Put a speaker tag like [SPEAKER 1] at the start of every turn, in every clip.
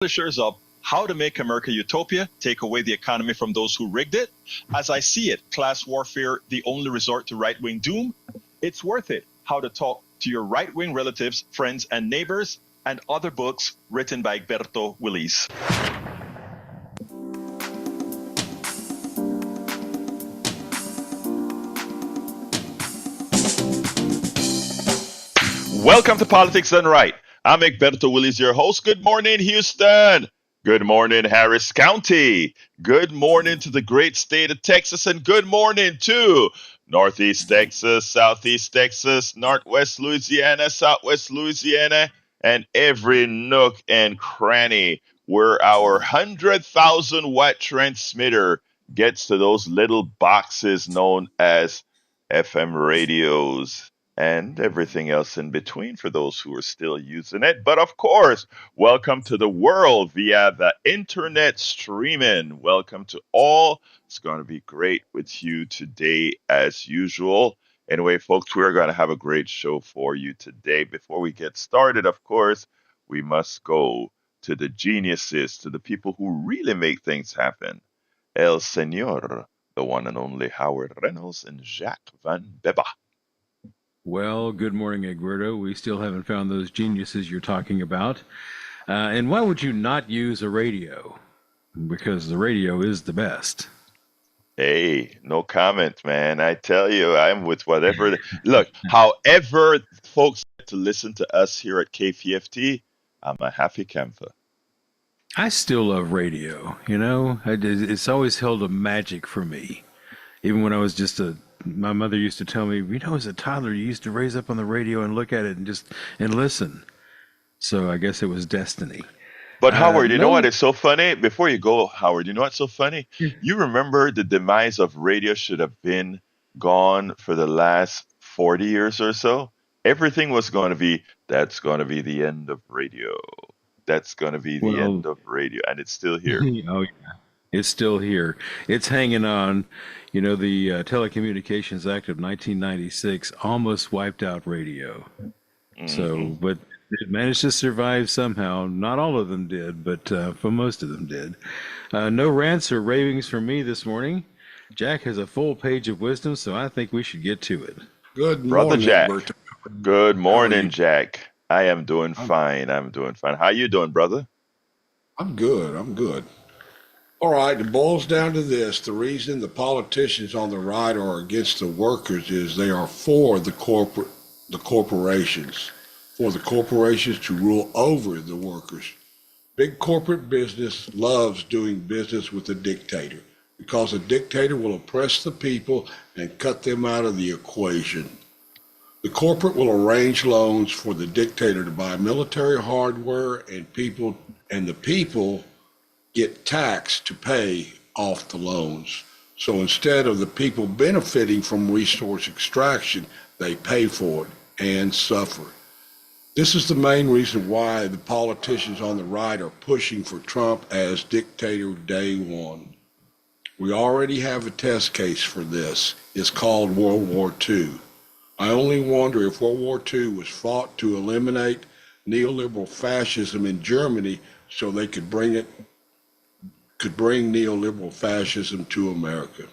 [SPEAKER 1] Publishers of How to Make America Utopia, Take Away the Economy from Those Who Rigged It, As I See It, Class Warfare, The Only Resort to Right-Wing Doom, It's Worth It, How to Talk to Your Right-Wing Relatives, Friends, and Neighbors, and other books written by Egberto Willis. Welcome to Politics Done Right. I'm Egberto Willis, your host. Good morning, Houston. Good morning, Harris County. Good morning to the great state of Texas, and good morning to Northeast Texas, Southeast Texas, Northwest Louisiana, Southwest Louisiana, and every nook and cranny where our 100,000 watt transmitter gets to those little boxes known as FM radios and everything else in between for those who are still using it. But of course, welcome to the world via the internet streaming. Welcome to all. It's going to be great with you today as usual. Anyway, folks, we're going to have a great show for you today. Before we get started, of course, we must go to the geniuses, to the people who really make things happen. El Señor, the one and only Howard Reynolds and Jacques Van Beba.
[SPEAKER 2] Well, good morning, Egberto. We still haven't found those geniuses you're talking about. And why would you not use a radio? Because the radio is the best.
[SPEAKER 1] Hey, no comment, man. I tell you, I'm with whatever. Look, however, folks get to listen to us here at KPFT, I'm a happy camper.
[SPEAKER 2] I still love radio. It's always held a magic for me. Even when I was my mother used to tell me, as a toddler, you used to raise up on the radio and look at it and listen. So I guess it was destiny.
[SPEAKER 1] But Howard, you know what is so funny? Before you go, Howard, you know what's so funny? You remember the demise of radio should have been gone for the last 40 years or so? Everything was going to be, that's going to be the end of radio. That's going to be the end of radio. And it's still here.
[SPEAKER 2] Oh, yeah. It's still here. It's hanging on. The Telecommunications Act of 1996 almost wiped out radio. So, but it managed to survive somehow. Not all of them did, but for most of them did. No rants or ravings from me this morning. Jack has a full page of wisdom, so I think we should get to it.
[SPEAKER 3] Good morning,
[SPEAKER 1] Brother Jack.
[SPEAKER 3] Berto.
[SPEAKER 1] Good morning, Jack. I am doing fine. I'm doing fine. How you doing, brother?
[SPEAKER 3] I'm good. All right, it boils down to this. The reason the politicians on the right are against the workers is they are for the corporations, for the corporations to rule over the workers. Big corporate business loves doing business with a dictator because a dictator will oppress the people and cut them out of the equation. The corporate will arrange loans for the dictator to buy military hardware and the people get taxed to pay off the loans. So instead of the people benefiting from resource extraction, they pay for it and suffer. This is the main reason why the politicians on the right are pushing for Trump as dictator day one. We already have a test case for this. It's called World War II. I only wonder if World War II was fought to eliminate neoliberal fascism in Germany so they could bring neoliberal fascism to America.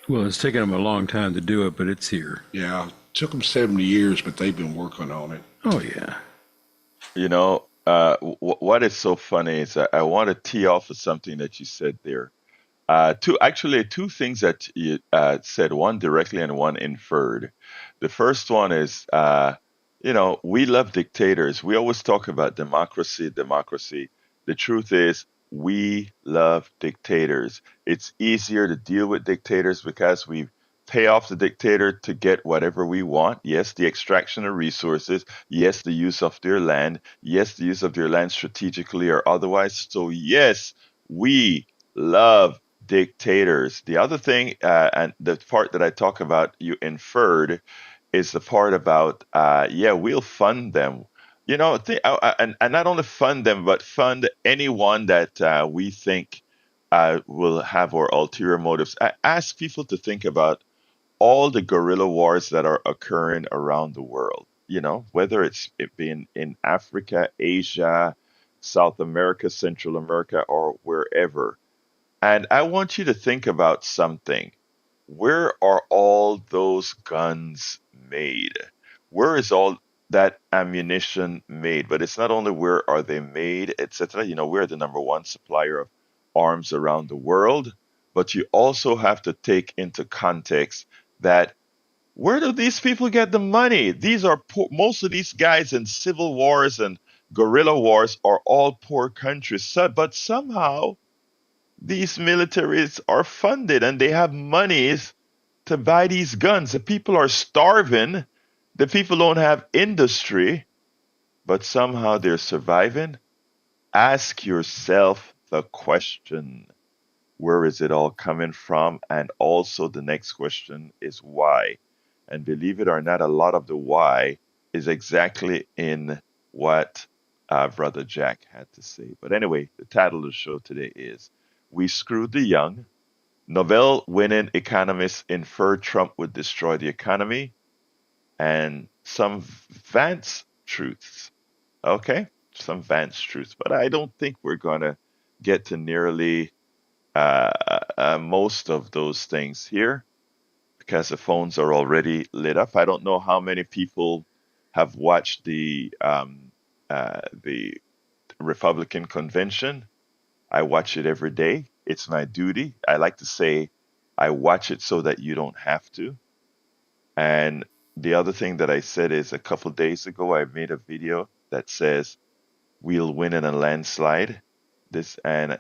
[SPEAKER 2] Well, it's taken them a long time to do it, but it's here.
[SPEAKER 3] Yeah, it took them 70 years, but they've been working on it.
[SPEAKER 2] Oh, yeah.
[SPEAKER 1] What is so funny is I want to tee off of something that you said there. Two things that you said, one directly and one inferred. The first one is, we love dictators. We always talk about democracy. The truth is, we love dictators. It's easier to deal with dictators because we pay off the dictator to get whatever we want. Yes, the extraction of resources. Yes, the use of their land. Yes, the use of their land strategically or otherwise. So yes, we love dictators. The other thing, and the part that I talk about, you inferred, is the part about, we'll fund them. And not only fund them, but fund anyone that we think will have our ulterior motives. I ask people to think about all the guerrilla wars that are occurring around the world. Whether it's been in Africa, Asia, South America, Central America, or wherever. And I want you to think about something. Where are all those guns made? Where is all that ammunition made? But it's not only where are they made, etc. You know, we're the number one supplier of arms around the world, but you also have to take into context that where do these people get the money? These are poor, most of these guys in civil wars and guerrilla wars are all poor countries. But somehow these militaries are funded and they have monies to buy these guns. The people are starving. The people don't have industry, but somehow they're surviving. Ask yourself the question, where is it all coming from? And also, the next question is why? And believe it or not, a lot of the why is exactly in what Brother Jack had to say. But anyway, the title of the show today is We Screwed the Young. Nobel winning economists infer Trump would destroy the economy, and some Vance truths. Okay, some Vance truths. But I don't think we're going to get to nearly most of those things here because the phones are already lit up. I don't know how many people have watched the Republican convention. I watch it every day. It's my duty. I like to say I watch it so that you don't have to. And the other thing that I said is a couple days ago, I made a video that says we'll win in a landslide. This and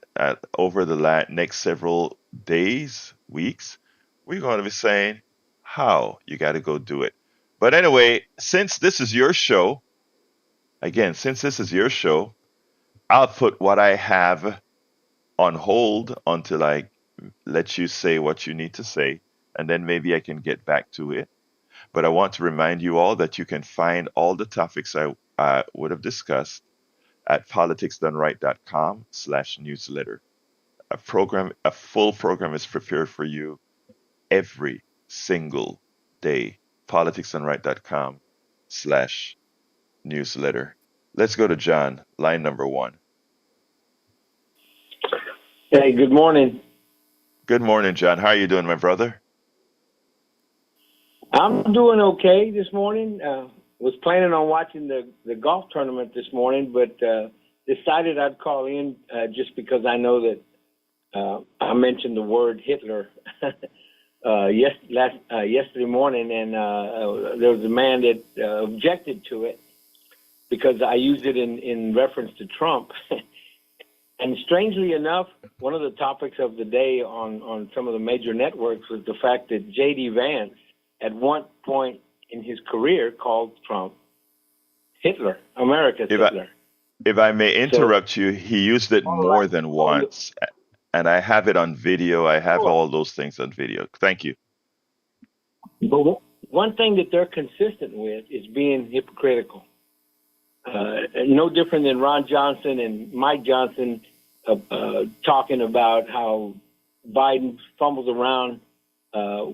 [SPEAKER 1] over the next several days, weeks, we're going to be saying how you got to go do it. But anyway, since this is your show, again, since this is your show, I'll put what I have on hold until I let you say what you need to say, and then maybe I can get back to it. But I want to remind you all that you can find all the topics I would have discussed at politicsdoneright.com/newsletter. A full program is prepared for you every single day. politicsdoneright.com/newsletter. Let's go to John, line number 1.
[SPEAKER 4] Hey, good morning.
[SPEAKER 1] Good morning, John. How are you doing, my brother?
[SPEAKER 4] I'm doing okay this morning. Was planning on watching the golf tournament this morning, but decided I'd call in just because I know that I mentioned the word Hitler yesterday morning, and there was a man that objected to it because I used it in reference to Trump. And strangely enough, one of the topics of the day on some of the major networks was the fact that J.D. Vance, at one point in his career, called Trump Hitler, America's Hitler.
[SPEAKER 1] If I may interrupt you, he used it more than once, and I have it on video. I have all those things on video. Thank you.
[SPEAKER 4] But one thing that they're consistent with is being hypocritical. No different than Ron Johnson and Mike Johnson talking about how Biden fumbles around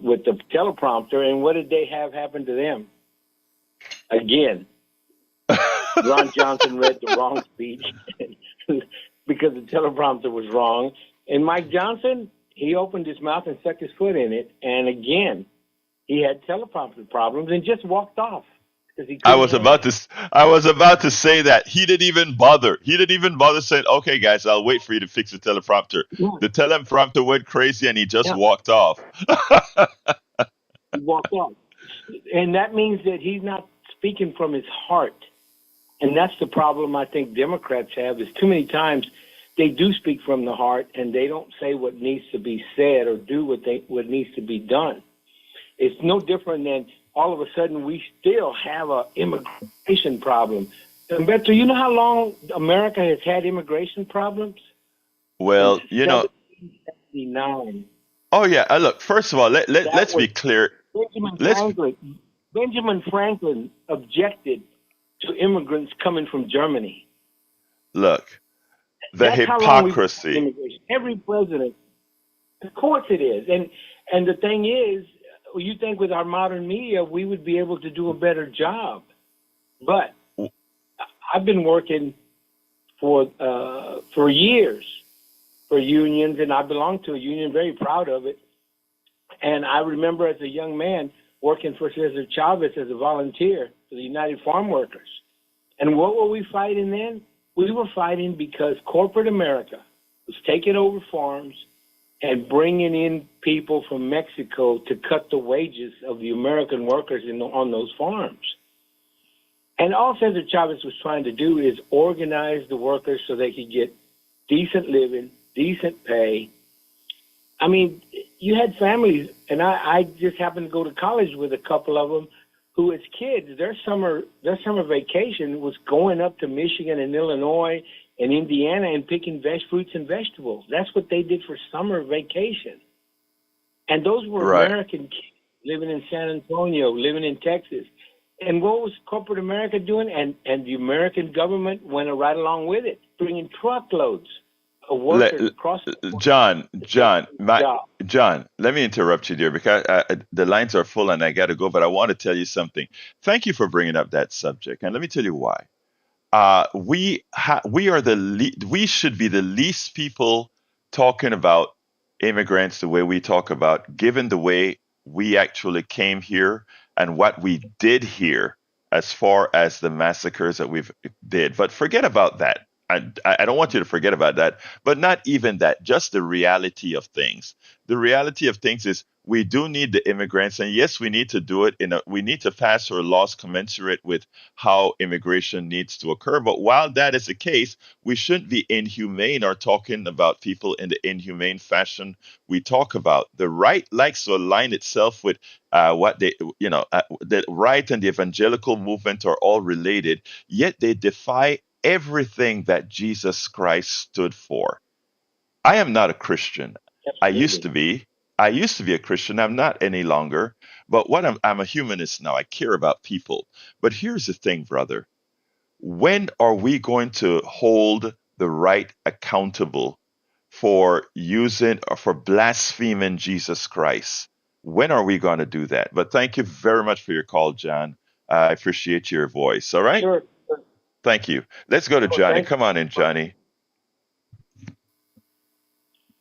[SPEAKER 4] with the teleprompter, and what did they have happen to them? Again, Ron Johnson read the wrong speech because the teleprompter was wrong, and Mike Johnson, he opened his mouth and stuck his foot in it, and again, he had teleprompter problems and just walked off.
[SPEAKER 1] I was about to say that he didn't even bother. He didn't even bother saying, "Okay, guys, I'll wait for you to fix the teleprompter."
[SPEAKER 4] Yeah.
[SPEAKER 1] The teleprompter went crazy, and he just walked off.
[SPEAKER 4] He walked off, and that means that he's not speaking from his heart, and that's the problem I think Democrats have. Is too many times they do speak from the heart, and they don't say what needs to be said or do what needs to be done. It's no different than all of a sudden we still have an immigration problem. Humberto, you know how long America has had immigration problems?
[SPEAKER 1] Well,
[SPEAKER 4] you know. 1779.
[SPEAKER 1] Oh, yeah. Look, first of all, let's be clear.
[SPEAKER 4] Benjamin Franklin objected to immigrants coming from Germany.
[SPEAKER 1] Look, the
[SPEAKER 4] That's
[SPEAKER 1] hypocrisy.
[SPEAKER 4] Every president, of course it is. And the thing is, you think with our modern media, we would be able to do a better job. But I've been working for years for unions, and I belong to a union, very proud of it. And I remember as a young man working for Cesar Chavez as a volunteer for the United Farm Workers. And what were we fighting then? We were fighting because corporate America was taking over farms and bringing in people from Mexico to cut the wages of the American workers on those farms. And all Cesar Chavez was trying to do is organize the workers so they could get decent living, decent pay. I mean, you had families, and I just happened to go to college with a couple of them who, as kids, their summer vacation was going up to Michigan and Illinois and Indiana and picking fruits and vegetables. That's what they did for summer vacation. And those were
[SPEAKER 1] Right.
[SPEAKER 4] American kids living in San Antonio, living in Texas. And what was corporate America doing? And the American government went right along with it, bringing truckloads of workers across the border.
[SPEAKER 1] John, let me interrupt you there because the lines are full and I got to go, but I want to tell you something. Thank you for bringing up that subject. And let me tell you why. We are we should be the least people talking about immigrants the way we talk about, given the way we actually came here and what we did here as far as the massacres that we've did. But forget about that. I don't want you to forget about that, but not even that, just the reality of things. The reality of things is we do need the immigrants, and yes, we need to do it we need to pass our laws commensurate with how immigration needs to occur. But while that is the case, we shouldn't be inhumane or talking about people in the inhumane fashion we talk about. The right likes to align itself with what the right and the evangelical movement are all related, yet they defy everything that Jesus Christ stood for. I am not a Christian. I used to be. I used to be a Christian. I'm not any longer. But I'm a humanist now. I care about people. But here's the thing, brother. When are we going to hold the right accountable for using or for blaspheming Jesus Christ? When are we going to do that? But thank you very much for your call, John. I appreciate your voice. All right.
[SPEAKER 4] Sure.
[SPEAKER 1] Thank you. Let's go to Johnny. Come on in, Johnny.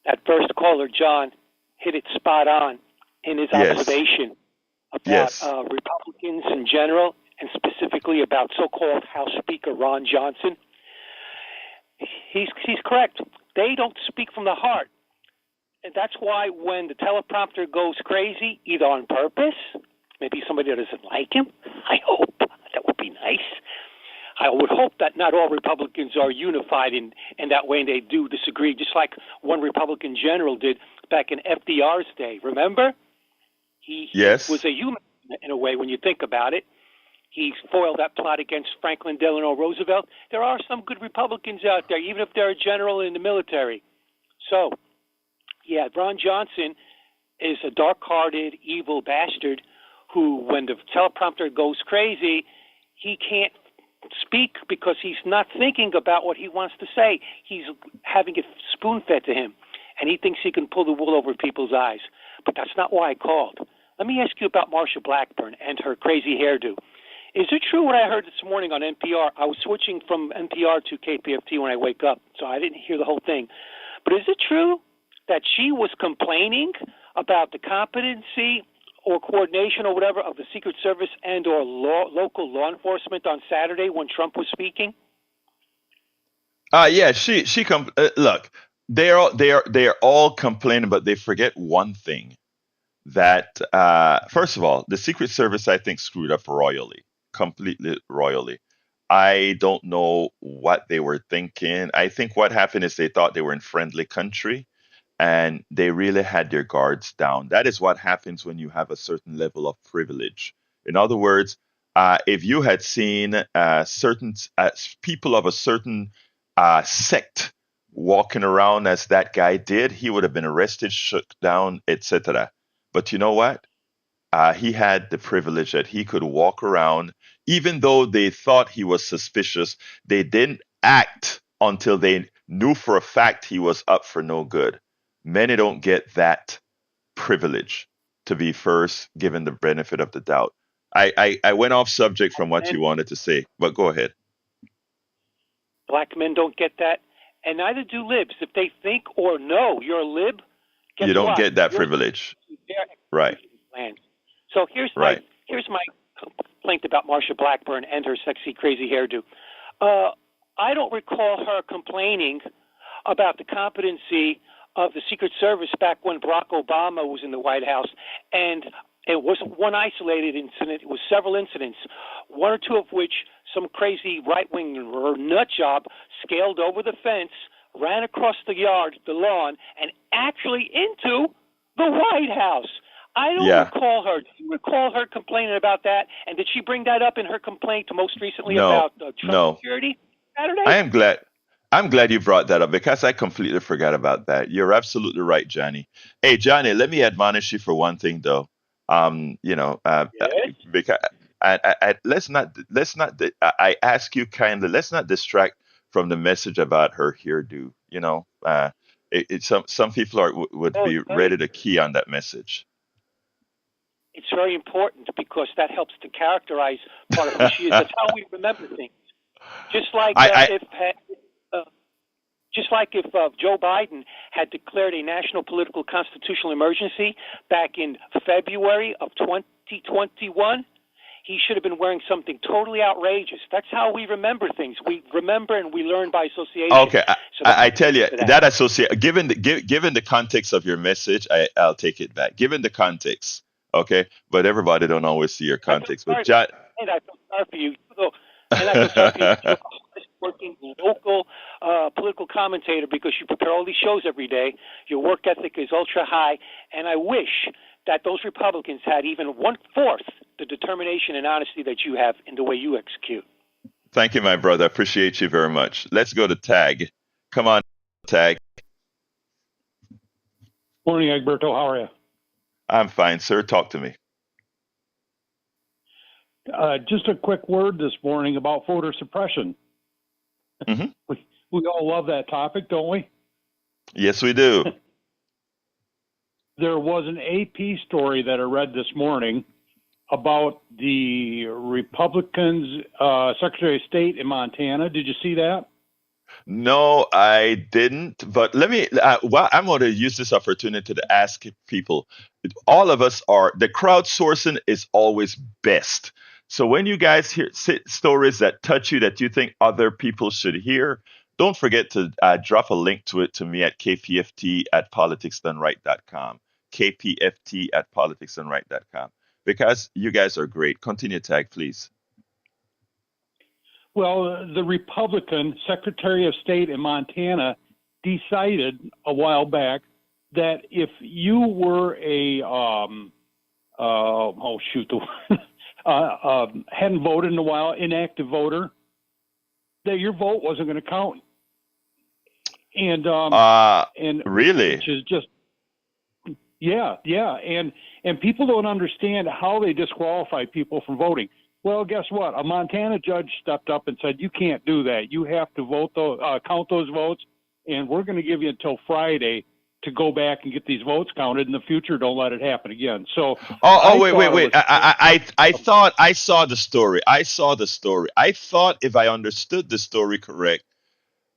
[SPEAKER 5] That first caller, John, hit it spot on in his
[SPEAKER 1] Yes.
[SPEAKER 5] observation about
[SPEAKER 1] Yes.
[SPEAKER 5] Republicans in general, and specifically about so-called House Speaker Ron Johnson. He's correct. They don't speak from the heart. And that's why when the teleprompter goes crazy, either on purpose, maybe somebody doesn't like him, I hope, that would be nice. I would hope that not all Republicans are unified in that way, and they do disagree, just like one Republican general did back in FDR's day. Remember? He
[SPEAKER 1] Yes.
[SPEAKER 5] was a human in a way when you think about it. He foiled that plot against Franklin Delano Roosevelt. There are some good Republicans out there, even if they're a general in the military. So, yeah, Ron Johnson is a dark-hearted, evil bastard who, when the teleprompter goes crazy, he can't speak because he's not thinking about what he wants to say. He's having it spoon-fed to him, and he thinks he can pull the wool over people's eyes. But that's not why I called. Let me ask you about Marsha Blackburn and her crazy hairdo. Is it true what I heard this morning on NPR? I was switching from NPR to KPFT when I wake up, so I didn't hear the whole thing. But is it true that she was complaining about the competency or coordination or whatever of the Secret Service and or local law enforcement on Saturday when Trump was speaking?
[SPEAKER 1] Yeah, look, they are all complaining, but they forget one thing, that first of all, the Secret Service, I think, screwed up royally, completely royally. I don't know what they were thinking. I think what happened is they thought they were in friendly country and they really had their guards down. That is what happens when you have a certain level of privilege. In other words, if you had seen certain people of a certain sect walking around as that guy did, he would have been arrested, shook down, etc. But you know what? He had the privilege that he could walk around, even though they thought he was suspicious. They didn't act until they knew for a fact he was up for no good. Many don't get that privilege to be first given the benefit of the doubt. I went off subject from what you wanted to say, but go ahead.
[SPEAKER 5] Black men don't get that, and neither do libs. If they think or know you're a lib, guess
[SPEAKER 1] You don't
[SPEAKER 5] what?
[SPEAKER 1] get that
[SPEAKER 5] You're
[SPEAKER 1] privilege.
[SPEAKER 5] there
[SPEAKER 1] Right.
[SPEAKER 5] land. So here's
[SPEAKER 1] Right.
[SPEAKER 5] my complaint about Marsha Blackburn and her sexy, crazy hairdo. I don't recall her complaining about the competency of the Secret Service back when Barack Obama was in the White House. And it wasn't one isolated incident. It was several incidents, one or two of which some crazy right-wing nut job scaled over the fence, ran across the yard, the lawn, and actually into the White House. I don't
[SPEAKER 1] Yeah.
[SPEAKER 5] recall her. Do you recall her complaining about that? And did she bring that up in her complaint most recently
[SPEAKER 1] No.
[SPEAKER 5] about Trump
[SPEAKER 1] No.
[SPEAKER 5] security Saturday?
[SPEAKER 1] I am glad. I'm glad you brought that up because I completely forgot about that. You're absolutely right, Johnny. Hey, Johnny, let me admonish you for one thing, though.
[SPEAKER 5] Yes.
[SPEAKER 1] Because I ask you kindly, let's not distract from the message about her hairdo. Some people would
[SPEAKER 5] Oh,
[SPEAKER 1] be ready to key on that message.
[SPEAKER 5] it's very important because that helps to characterize part of who she is. That's how we remember things. Just like if Joe Biden had declared a national political constitutional emergency back in February of 2021, he should have been wearing something totally outrageous. That's how we remember things. We remember and we learn by association.
[SPEAKER 1] Okay,
[SPEAKER 5] So
[SPEAKER 1] I tell you
[SPEAKER 5] that.
[SPEAKER 1] that associate given the context of your message, I'll take it back. Given the context, okay, but everybody don't always see your context. But John,
[SPEAKER 5] And I feel sorry for you. And I feel sorry for you. You're the hardest working local political commentator because you prepare all these shows every day. Your work ethic is ultra high, and I wish that those Republicans had even 1/4 the determination and honesty that you have in the way you execute.
[SPEAKER 1] Thank you, my brother. Appreciate you very much. Let's go to Tag. Come on, Tag.
[SPEAKER 6] Morning, Egberto. How are you?
[SPEAKER 1] I'm fine, sir. Talk to me.
[SPEAKER 6] Just a quick word this morning about voter suppression.
[SPEAKER 1] hmm
[SPEAKER 6] We all love that topic, don't we?
[SPEAKER 1] Yes, we do.
[SPEAKER 6] There was an AP story that I read this morning about the Republicans' Secretary of State in Montana. Did you see that?
[SPEAKER 1] No, I didn't. But let me. Well, I'm going to use this opportunity to ask people. All of us are. The crowdsourcing is always best. So when you guys hear stories that touch you that you think other people should hear, don't forget to drop a link to it to me at kpft at politicsdoneright.com. kpft at politicsdoneright.com. Because you guys are great. Continue, Tag, please.
[SPEAKER 6] Well, the Republican Secretary of State in Montana decided a while back that if you were a hadn't voted in a while, inactive voter, that your vote wasn't going to count. And
[SPEAKER 1] Really?
[SPEAKER 6] which is just yeah, and people don't understand how they disqualify people from voting. Well, guess what? A Montana judge stepped up and said, you can't do that. You have to count those votes, and we're going to give you until Friday to go back and get these votes counted. In the future, don't let it happen again. So,
[SPEAKER 1] wait. I thought I saw the story. I thought if I understood the story correct,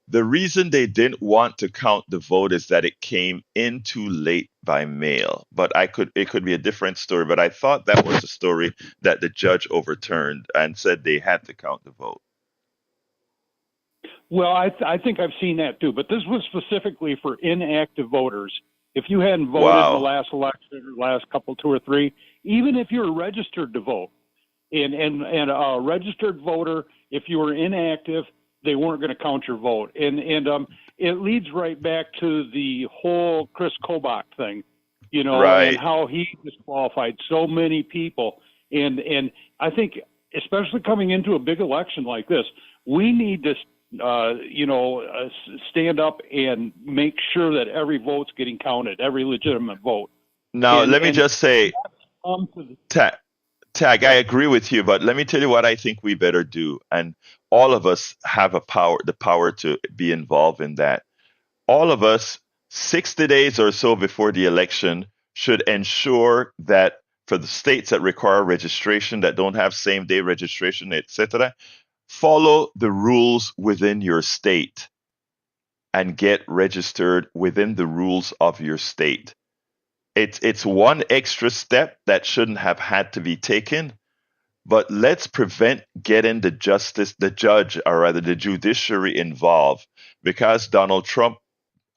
[SPEAKER 1] the reason they didn't want to count the vote is that it came in too late by mail. But it could be a different story. But I thought that was a story that the judge overturned and said they had to count the vote.
[SPEAKER 6] Well, I think I've seen that too. But this was specifically for inactive voters. If you hadn't voted in the last election or last couple, 2 or 3, even if you're registered to vote, and a registered voter, if you were inactive, they weren't going to count your vote. And it leads right back to the whole Chris Kobach thing,
[SPEAKER 1] Right.
[SPEAKER 6] and how he disqualified so many people. And I think, especially coming into a big election like this, we need to, stand up and make sure that every vote's getting counted, every legitimate vote.
[SPEAKER 1] Now, let me just say, Tag, I agree with you, but let me tell you what I think we better do. And all of us have the power to be involved in that. All of us, 60 days or so before the election, should ensure that for the states that require registration, that don't have same day registration, etc., follow the rules within your state and get registered within the rules of your state. It's one extra step that shouldn't have had to be taken, but let's prevent getting the judge, or rather the judiciary involved, because Donald Trump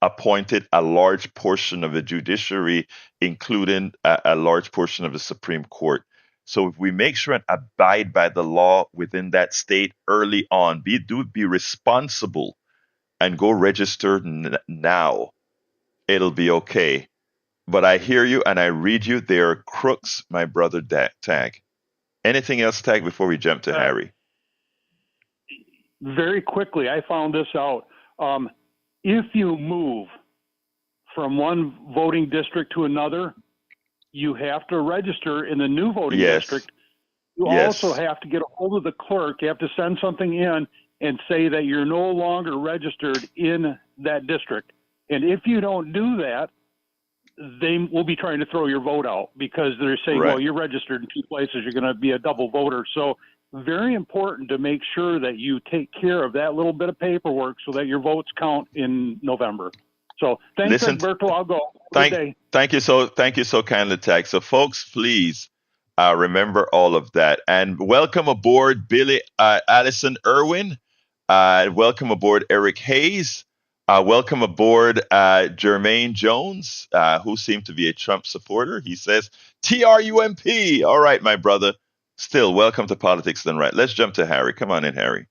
[SPEAKER 1] appointed a large portion of the judiciary, including a large portion of the Supreme Court. So if we make sure and abide by the law within that state early on, be responsible and go register now, it'll be okay. But I hear you and I read you. They are crooks, my brother Tag. Anything else, Tag, before we jump to Harry?
[SPEAKER 6] Very quickly, I found this out. If you move from one voting district to another, you have to register in the new voting district. You also have to get a hold of the clerk. You have to send something in and say that you're no longer registered in that district. And if you don't do that, they will be trying to throw your vote out because they're saying, well, you're registered in two places. You're going to be a double voter. So very important to make sure that you take care of that little bit of paperwork so that your votes count in November. So thanks, Egberto. I'll go.
[SPEAKER 1] Thank you so kindly, Tag. So folks, please remember all of that. And welcome aboard, Billy Addison Irwin. Welcome aboard, Eric Hayes. Welcome aboard, Jermaine Jones, who seemed to be a Trump supporter. He says, Trump. All right, my brother. Still, welcome to Politics Done Right. Let's jump to Harry. Come on in, Harry.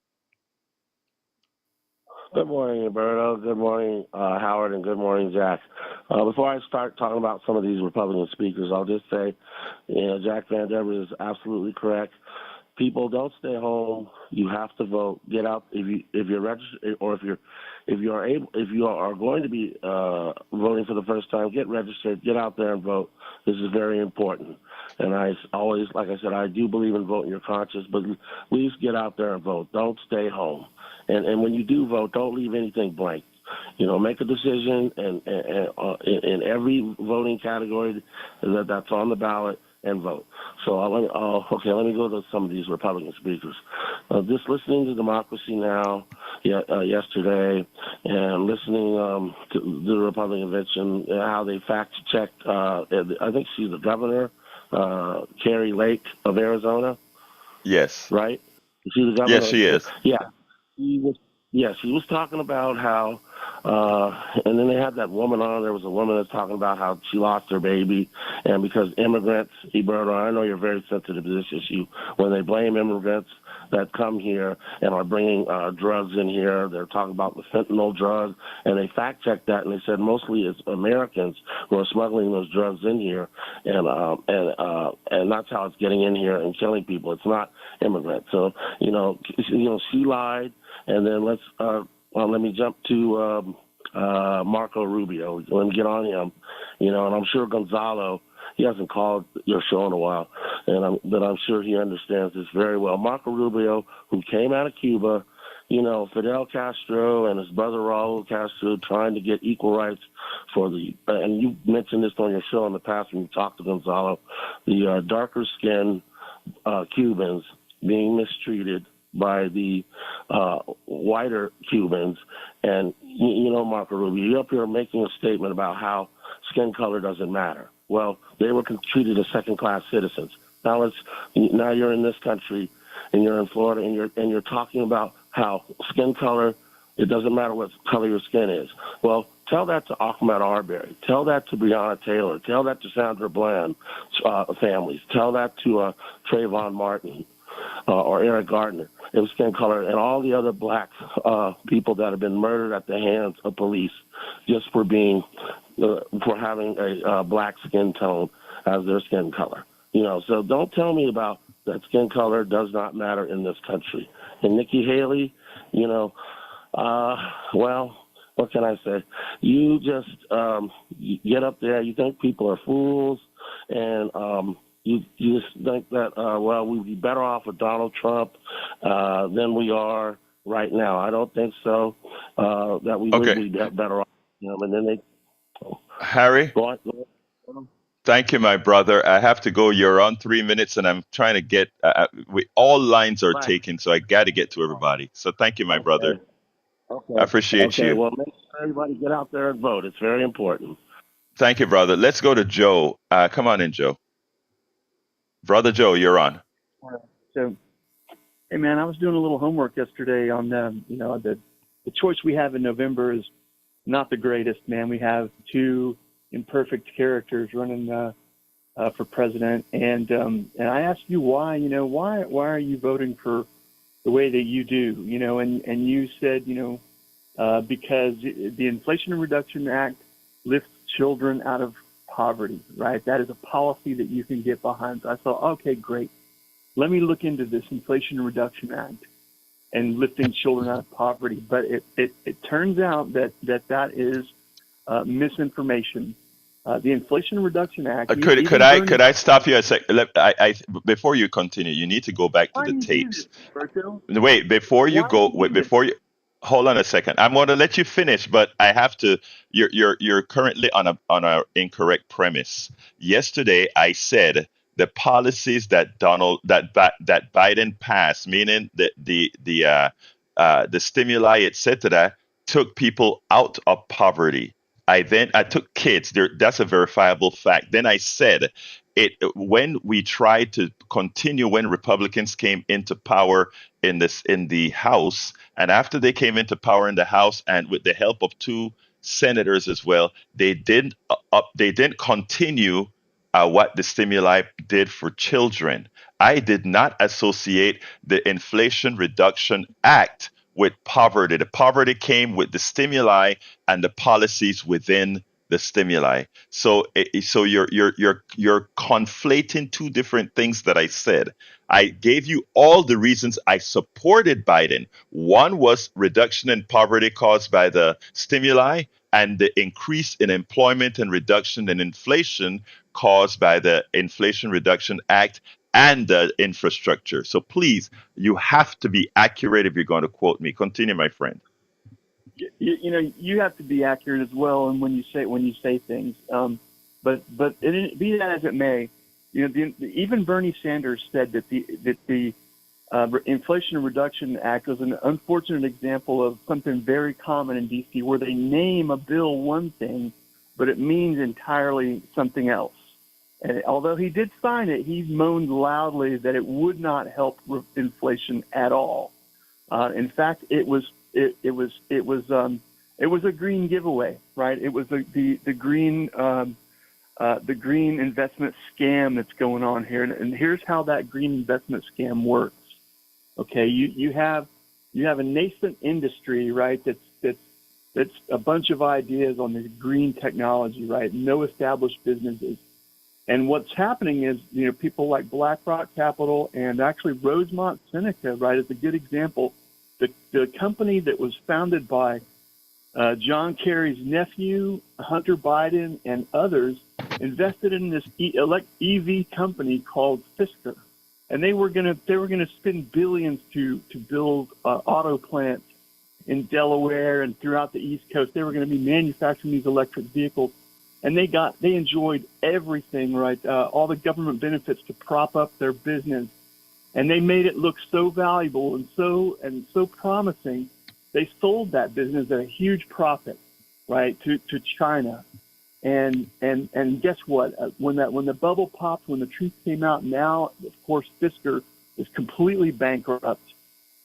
[SPEAKER 7] Good morning, Roberto. Good morning, Howard, and good morning, Jack. Before I start talking about some of these Republican speakers, I'll just say, Jack Van Dever is absolutely correct. People, don't stay home. You have to vote. Get out if you're registered, or if you are going to be voting for the first time. Get registered. Get out there and vote. This is very important. And I always, like I said, I do believe in voting your conscience, but please get out there and vote. Don't stay home. And when you do vote, don't leave anything blank. Make a decision and in every voting category that's on the ballot and vote. So let me go to some of these Republican speakers. Just listening to Democracy Now! Yesterday, and listening to the Republican convention, how they fact-checked, I think she's the governor, Carrie Lake of Arizona.
[SPEAKER 1] Yes.
[SPEAKER 7] Right? Is she the governor?
[SPEAKER 1] Yes, she is.
[SPEAKER 7] Yeah. She was talking about how, and then they had that woman on. There was a woman that's talking about how she lost her baby, and because immigrants, Roberto, I know you're very sensitive to this issue. When they blame immigrants that come here and are bringing drugs in here, they're talking about the fentanyl drug, and they fact checked that, and they said mostly it's Americans who are smuggling those drugs in here, and that's how it's getting in here and killing people. It's not immigrants. So she lied. And then let me jump to Marco Rubio. Let me get on him, and I'm sure Gonzalo, he hasn't called your show in a while, but I'm sure he understands this very well. Marco Rubio, who came out of Cuba, Fidel Castro and his brother Raul Castro trying to get equal rights for and you mentioned this on your show in the past when you talked to Gonzalo, the darker skinned Cubans being mistreated by the whiter Cubans. And, Marco Rubio, you're up here making a statement about how skin color doesn't matter. Well, they were treated as second-class citizens. Now you're in this country, and you're in Florida, and you're talking about how skin color, it doesn't matter what color your skin is. Well, tell that to Ahmaud Arbery. Tell that to Breonna Taylor. Tell that to Sandra Bland families. Tell that to Trayvon Martin or Eric Gardner. It was skin color, and all the other black people that have been murdered at the hands of police just for having a black skin tone as their skin color. So don't tell me about that skin color does not matter in this country. And Nikki Haley, well, what can I say? You just you get up there, you think people are fools, and you just think that, we'd be better off with Donald Trump than we are right now. I don't think so, that we would be better off with him. And then
[SPEAKER 1] Harry?
[SPEAKER 7] Go on.
[SPEAKER 1] Thank you, my brother. I have to go. You're on 3 minutes, and I'm trying to get. All lines are
[SPEAKER 7] Right.
[SPEAKER 1] taken, so I got to get to everybody. So thank you, my brother.
[SPEAKER 7] Okay.
[SPEAKER 1] I
[SPEAKER 7] Okay.
[SPEAKER 1] appreciate
[SPEAKER 7] Okay.
[SPEAKER 1] you.
[SPEAKER 7] Well, make sure everybody get out there and vote. It's very important.
[SPEAKER 1] Thank you, brother. Let's go to Joe. Come on in, Joe. Brother Joe, you're on.
[SPEAKER 8] So, hey man, I was doing a little homework yesterday on the choice we have in November is not the greatest, man. We have two imperfect characters running for president, and I asked you why. Why are you voting for the way that you do? And you said because the Inflation Reduction Act lifts children out of poverty, right? That is a policy that you can get behind. So I thought, okay, great. Let me look into this Inflation Reduction Act and lifting children out of poverty. But it turns out that is misinformation. The Inflation Reduction Act.
[SPEAKER 1] Could I stop you a sec? Before you continue, you need to go back to
[SPEAKER 8] Why
[SPEAKER 1] the
[SPEAKER 8] do you do
[SPEAKER 1] tapes.
[SPEAKER 8] this, Berto?
[SPEAKER 1] Wait, before you
[SPEAKER 8] Why do
[SPEAKER 1] go,
[SPEAKER 8] you do this?
[SPEAKER 1] before you hold on a second. I'm going to let you finish, but I have to. You're currently on a incorrect premise. Yesterday, I said the policies that Biden passed, meaning the stimuli, etc., took people out of poverty. I took kids. That's a verifiable fact. Then I said it when we tried to continue when Republicans came into power in the House, and after they came into power in the House, and with the help of two senators as well, they didn't continue what the stimuli did for children. I did not associate the Inflation Reduction Act with poverty. The poverty came with the stimuli and the policies within the stimuli. So you're conflating two different things that I said. I gave you all the reasons I supported Biden. One was reduction in poverty caused by the stimuli and the increase in employment and reduction in inflation caused by the Inflation Reduction Act and the infrastructure. So please, you have to be accurate if you're going to quote me. Continue, my friend.
[SPEAKER 8] You have to be accurate as well, and when you say things. But be that as it may, even Bernie Sanders said that the Inflation Reduction Act was an unfortunate example of something very common in D.C., where they name a bill one thing, but it means entirely something else. And although he did sign it, he moaned loudly that it would not help with inflation at all. In fact, it was a green giveaway, right? It was the green investment scam that's going on here, and here's how that green investment scam works. Okay, you have a nascent industry, right? That's a bunch of ideas on this green technology, right? No established businesses. And what's happening is, people like BlackRock Capital and actually Rosemont Seneca, right, is a good example. The company that was founded by John Kerry's nephew, Hunter Biden, and others invested in this EV company called Fisker, and they were gonna spend billions to build auto plants in Delaware and throughout the East Coast. They were going to be manufacturing these electric vehicles. And they enjoyed everything, right? All the government benefits to prop up their business, and they made it look so valuable and so promising. They sold that business at a huge profit, right, to China, and guess what? When the bubble popped, when the truth came out, now of course Fisker is completely bankrupt,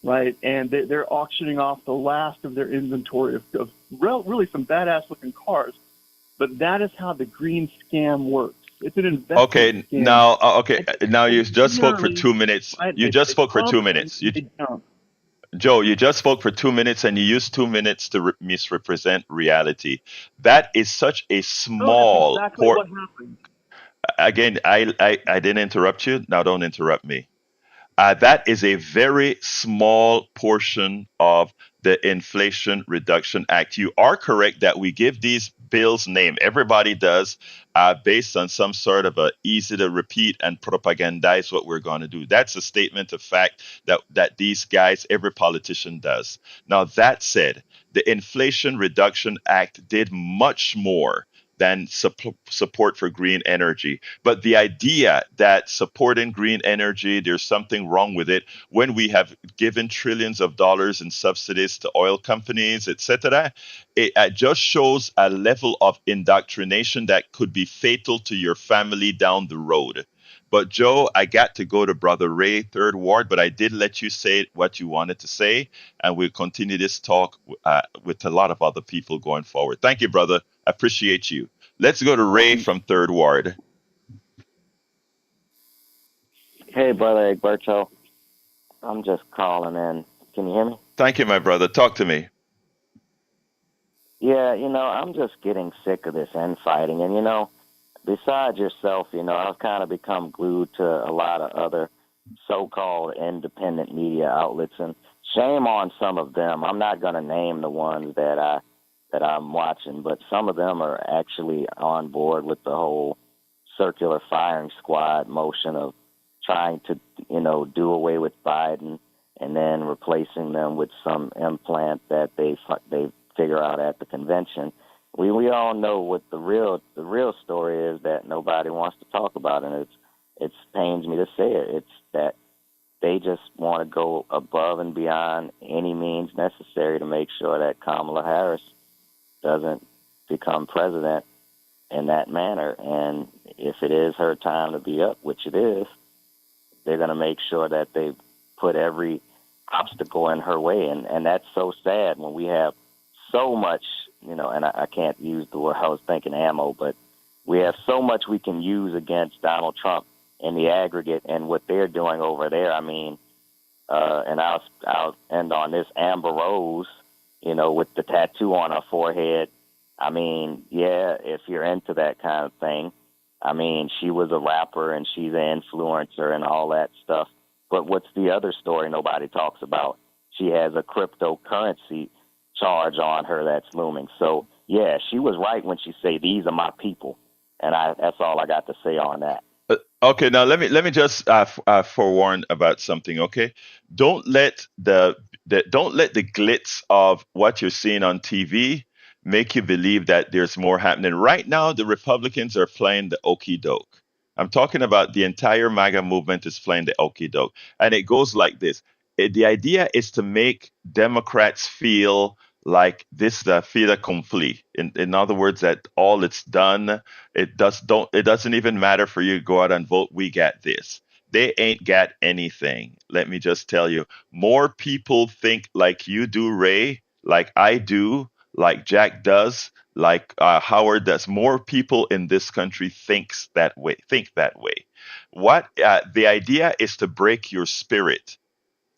[SPEAKER 8] right? And they're auctioning off the last of their inventory of really some badass looking cars. But that is how the green scam works. It's an investment
[SPEAKER 1] Okay,
[SPEAKER 8] scam.
[SPEAKER 1] now you just spoke for
[SPEAKER 8] Generally,
[SPEAKER 1] 2 minutes.
[SPEAKER 8] right,
[SPEAKER 1] You
[SPEAKER 8] they
[SPEAKER 1] just spoke for
[SPEAKER 8] pump
[SPEAKER 1] two
[SPEAKER 8] and
[SPEAKER 1] minutes.
[SPEAKER 8] they dump.
[SPEAKER 1] Joe, you just spoke for 2 minutes and you used 2 minutes to misrepresent reality. That is such a
[SPEAKER 8] No, that's
[SPEAKER 1] small
[SPEAKER 8] exactly
[SPEAKER 1] port.
[SPEAKER 8] what happened.
[SPEAKER 1] Again, I didn't interrupt you. Now don't interrupt me. That is a very small portion of the Inflation Reduction Act. You are correct that we give these bills name. Everybody does, based on some sort of a easy to repeat and propagandize what we're going to do. That's a statement of fact that these guys, every politician does. Now that said, the Inflation Reduction Act did much more than support for green energy. But the idea that supporting green energy, there's something wrong with it when we have given trillions of dollars in subsidies to oil companies, etc., it just shows a level of indoctrination that could be fatal to your family down the road. But Joe, I got to go to Brother Ray, Third Ward, but I did let you say what you wanted to say, and we'll continue this talk with a lot of other people going forward. Thank you, brother. I appreciate you. Let's go to Ray from Third Ward.
[SPEAKER 9] Hey, Brother Egberto. I'm just calling in. Can you hear me?
[SPEAKER 1] Thank you, my brother. Talk to me.
[SPEAKER 9] Yeah, I'm just getting sick of this infighting. And, besides yourself, I've kind of become glued to a lot of other so-called independent media outlets, and shame on some of them. I'm not going to name the ones that I'm watching, but some of them are actually on board with the whole circular firing squad motion of trying to, do away with Biden and then replacing them with some implant that they figure out at the convention. We all know what the real story is that nobody wants to talk about, and it pains me to say it. It's that they just want to go above and beyond any means necessary to make sure that Kamala Harris doesn't become president in that manner. And if it is her time to be up, which it is, they're going to make sure that they put every obstacle in her way. And that's so sad when we have so much, and I can't use the word, I was thinking ammo, but we have so much we can use against Donald Trump in the aggregate and what they're doing over there. I mean, and I'll end on this, Amber Rose, with the tattoo on her forehead. I mean, yeah, if you're into that kind of thing, I mean, she was a rapper and she's an influencer and all that stuff. But what's the other story nobody talks about? She has a cryptocurrency charge on her that's looming. So, yeah, she was right when she say these are my people. And that's all I got to say on that.
[SPEAKER 1] Okay, now let me just forewarn about something. Okay, don't let don't let the glitz of what you're seeing on TV make you believe that there's more happening. Right now, the Republicans are playing the okey doke. I'm talking about the entire MAGA movement is playing the okey doke, and it goes like this. The idea is to make Democrats feel like this the fait accompli. In other words, that all it's done, it doesn't even matter for you to go out and vote. We got this. They ain't got anything. Let me just tell you, more people think like you do, Ray, like I do, like Jack does, like Howard does. More people in this country think that way. What the idea is to break your spirit.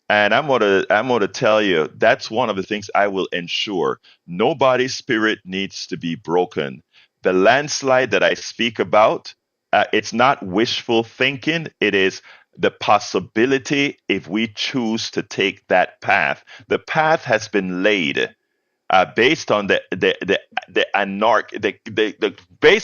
[SPEAKER 1] And I'm gonna tell you that's one of the things I will ensure. Nobody's spirit needs to be broken. The landslide that I speak about, it's not wishful thinking. It is the possibility if we choose to take that path. The path has been laid based on based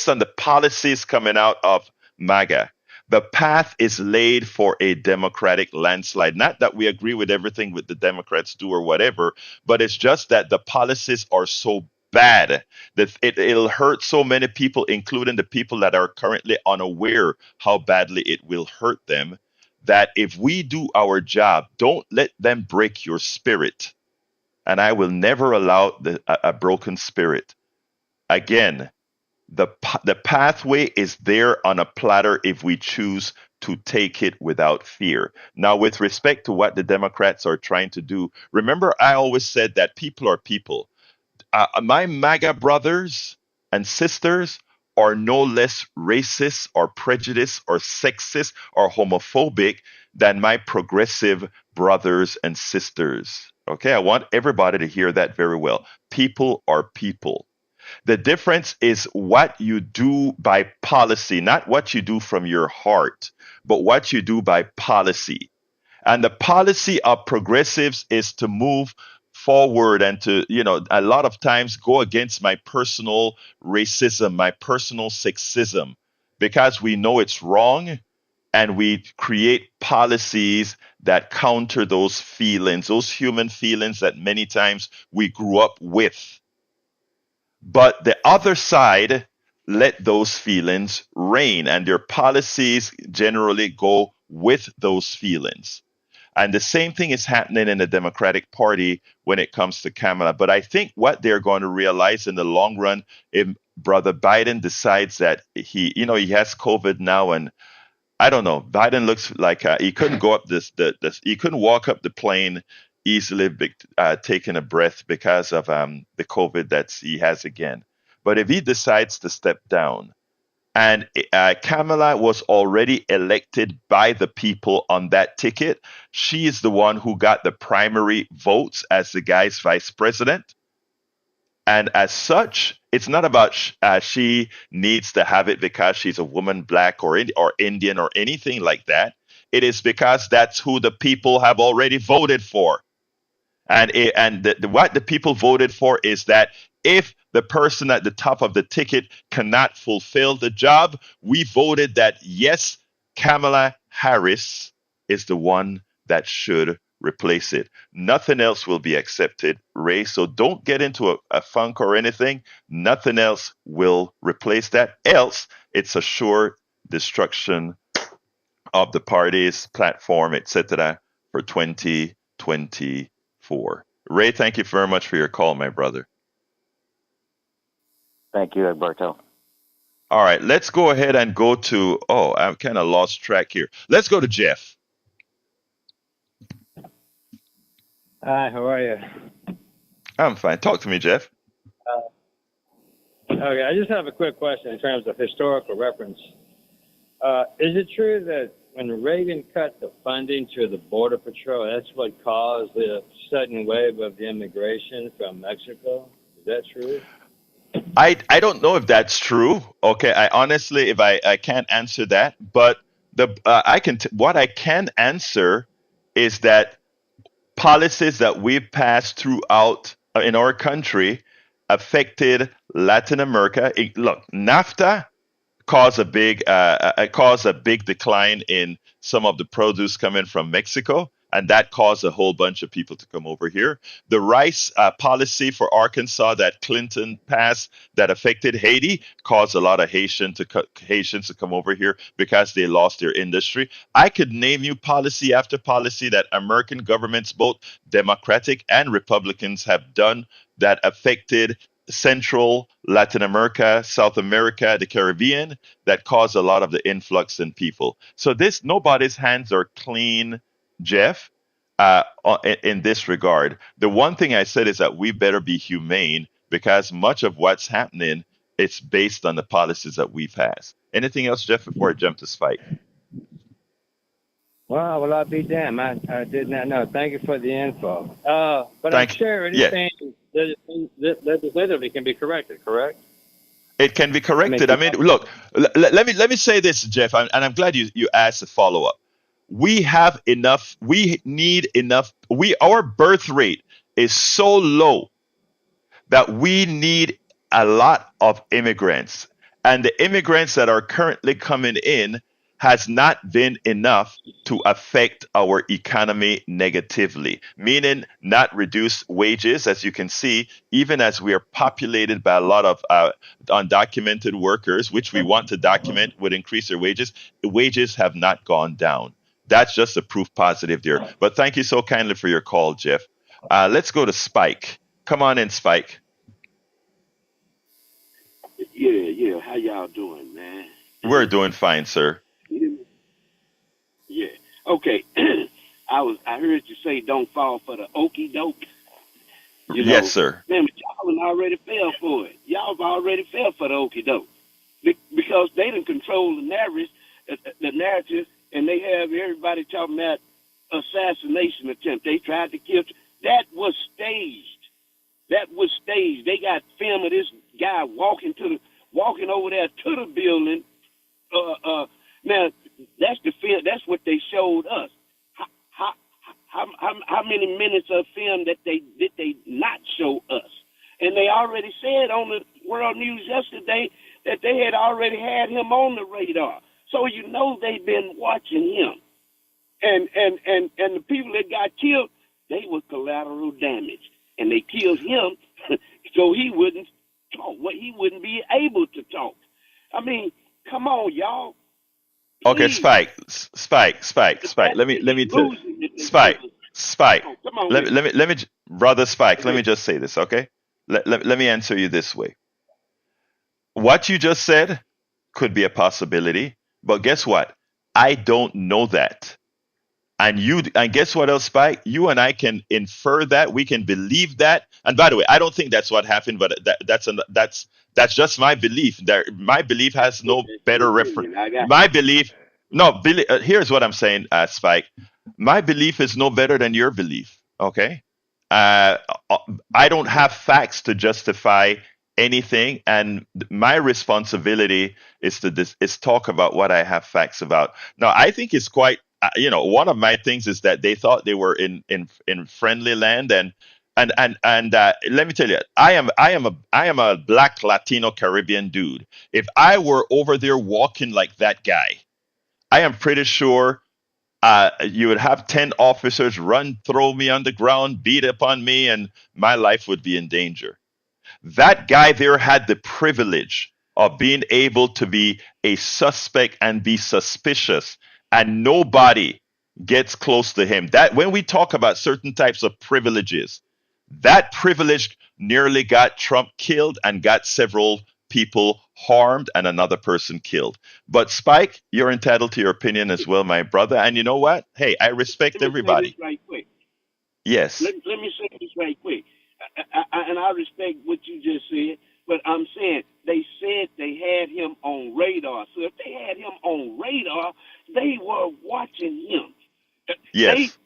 [SPEAKER 1] on the policies coming out of MAGA. The path is laid for a democratic landslide. Not that we agree with everything with the Democrats do or whatever, but it's just that the policies are so bad that it'll hurt so many people, including the people that are currently unaware how badly it will hurt them. That if we do our job, don't let them break your spirit. And I will never allow a broken spirit. Again, the pathway is there on a platter if we choose to take it without fear. Now, with respect to what the Democrats are trying to do, remember I always said that people are people. My MAGA brothers and sisters are no less racist or prejudiced or sexist or homophobic than my progressive brothers and sisters. Okay, I want everybody to hear that very well. People are people. The difference is what you do by policy, not what you do from your heart, but what you do by policy. And the policy of progressives is to move forward and to, a lot of times go against my personal racism, my personal sexism, because we know it's wrong and we create policies that counter those feelings, those human feelings that many times we grew up with. But the other side let those feelings reign, and their policies generally go with those feelings. And the same thing is happening in the Democratic Party when it comes to Kamala. But I think what they're going to realize in the long run, if Brother Biden decides that he has COVID now, and I don't know, Biden looks like he couldn't go up he couldn't walk up the plane easily, taking a breath because of the COVID that he has again. But if he decides to step down, and Kamala was already elected by the people on that ticket. She is the one who got the primary votes as the guy's vice president. And as such, it's not about she needs to have it because she's a woman, black or Indian or anything like that. It is because that's who the people have already voted for. And what the people voted for is that if the person at the top of the ticket cannot fulfill the job, we voted that yes, Kamala Harris is the one that should replace it. Nothing else will be accepted, Ray. So don't get into a funk or anything. Nothing else will replace that. Else, it's a sure destruction of the party's platform, etc., for 2024. Ray, thank you very much for your call, my brother.
[SPEAKER 9] Thank you, Alberto.
[SPEAKER 1] All right, let's go ahead and go to, I've kind of lost track here. Let's go to Jeff.
[SPEAKER 10] Hi, how are you?
[SPEAKER 1] I'm fine. Talk to me, Jeff.
[SPEAKER 10] Okay, I just have a quick question in terms of historical reference. Is it true that when Reagan cut the funding to the Border Patrol, that's what caused the sudden wave of the immigration from Mexico? Is that true?
[SPEAKER 1] I don't know if that's true. Okay, I honestly, if I can't answer that, but what I can answer is that policies that we've passed throughout in our country affected Latin America. Look, NAFTA caused a big decline in some of the produce coming from Mexico, and that caused a whole bunch of people to come over here. The rice policy for Arkansas that Clinton passed that affected Haiti caused a lot of Haitians to come over here because they lost their industry. I could name you policy after policy that American governments, both Democratic and Republicans, have done that affected Central Latin America, South America, the Caribbean, that caused a lot of the influx in people. So nobody's hands are clean, Jeff, in this regard. The one thing I said is that we better be humane because much of what's happening, it's based on the policies that we've passed. Anything else, Jeff, before I jump to Spike?
[SPEAKER 10] Well, I'll be damned. I did not know. Thank you for the info. But I'm sure anything legislatively can be corrected, correct?
[SPEAKER 1] It can be corrected. I mean, look, let me say this, Jeff, and I'm glad you asked a follow up. We have enough. We need enough. Our birth rate is so low that we need a lot of immigrants, and the immigrants that are currently coming in has not been enough to affect our economy negatively, meaning not reduce wages. As you can see, even as we are populated by a lot of undocumented workers, which we want to document would increase their wages, the wages have not gone down. That's just a proof positive there. But thank you so kindly for your call, Jeff. Let's go to Spike. Come on in, Spike.
[SPEAKER 11] Yeah. How y'all doing, man?
[SPEAKER 1] We're doing fine, sir.
[SPEAKER 11] Yeah. Okay. I heard you say don't fall for the okie doke.
[SPEAKER 1] Yes, sir.
[SPEAKER 11] Man, but y'all already fell for it. Y'all have already fell for the okie doke because they done control the narrative, and they have everybody talking about assassination attempt. They tried to kill. That was staged. They got film of this guy walking over there to the building. Now that's the film. That's what they showed us. How many minutes of film that did they not show us? And they already said on the World News yesterday that they had already had him on the radar. So they've been watching him. And the people that got killed, they were collateral damage. And they killed him so he wouldn't talk. He wouldn't be able to talk. I mean, come on, y'all.
[SPEAKER 1] Okay,
[SPEAKER 11] Please.
[SPEAKER 1] Spike. Spike, Spike.
[SPEAKER 11] Come on with it.
[SPEAKER 1] Brother Spike. Let me just say this, okay? Let me answer you this way. What you just said could be a possibility, but guess what? I don't know that. And guess what else, Spike? You and I can infer that. We can believe that. And by the way, I don't think that's what happened, but that's just my belief. My belief has no better reference.
[SPEAKER 11] I got
[SPEAKER 1] My belief, no, here's what I'm saying, Spike. My belief is no better than your belief. Okay, uh, uh, I don't have facts to justify anything, and my responsibility is to is talk about what I have facts about. Now, I think it's quite. One of my things is that they thought they were in friendly land, and let me tell you, I am a black Latino Caribbean dude. If I were over there walking like that guy, I am pretty sure you would have 10 officers run, throw me on the ground, beat upon me, and my life would be in danger. That guy there had the privilege of being able to be a suspect and be suspicious, and nobody gets close to him. That when we talk about certain types of privileges, that privilege nearly got Trump killed and got several people harmed and another person killed. But Spike, you're entitled to your opinion as well, my brother. And you know what? Hey, I respect
[SPEAKER 11] Let me say this
[SPEAKER 1] everybody.
[SPEAKER 11] right quick.
[SPEAKER 1] Yes.
[SPEAKER 11] Let me say this right quick. And I respect what you just said, but I'm saying they said they had him on radar. So if they had him on radar, they were watching him. They
[SPEAKER 1] Yes.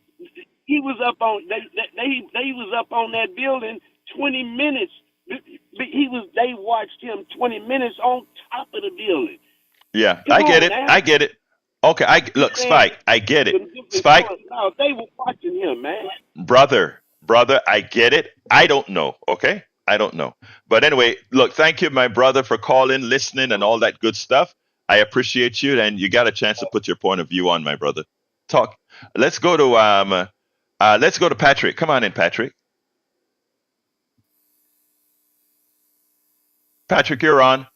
[SPEAKER 11] he was up on they was up on that building 20 minutes. They watched him 20 minutes on top of the building.
[SPEAKER 1] Yeah.
[SPEAKER 11] Come
[SPEAKER 1] I get
[SPEAKER 11] on
[SPEAKER 1] it.
[SPEAKER 11] now.
[SPEAKER 1] I get it. Okay. Look,
[SPEAKER 11] Man,
[SPEAKER 1] Spike, I get it.
[SPEAKER 11] with different
[SPEAKER 1] Spike,
[SPEAKER 11] colors. No, they were watching him, man.
[SPEAKER 1] brother, I get it. I don't know. Okay. I don't know. But anyway, look, thank you, my brother, for calling, listening, and all that good stuff. I appreciate you, and you got a chance to put your point of view on, my brother. Talk. Let's go to Patrick. Come on in, Patrick. Patrick, you're on.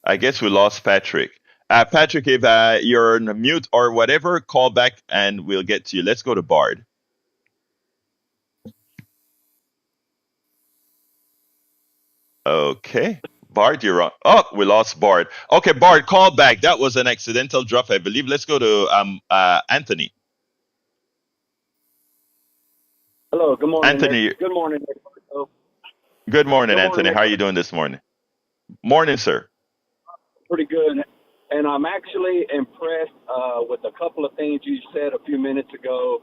[SPEAKER 1] I guess we lost Patrick. Patrick, if you're on mute or whatever, call back and we'll get to you. Let's go to Bard. Okay. Bard, you're on. Oh, we lost Bard. Okay, Bard, call back. That was an accidental drop, I believe. Let's go to Anthony.
[SPEAKER 12] Hello, good morning, Nick.
[SPEAKER 1] Anthony,
[SPEAKER 12] Good morning, Nick. Oh,
[SPEAKER 1] good morning,
[SPEAKER 12] good morning,
[SPEAKER 1] Anthony.
[SPEAKER 12] Nick.
[SPEAKER 1] How are you doing this morning? Morning, sir.
[SPEAKER 12] Pretty good. And I'm actually impressed with a couple of things you said a few minutes ago.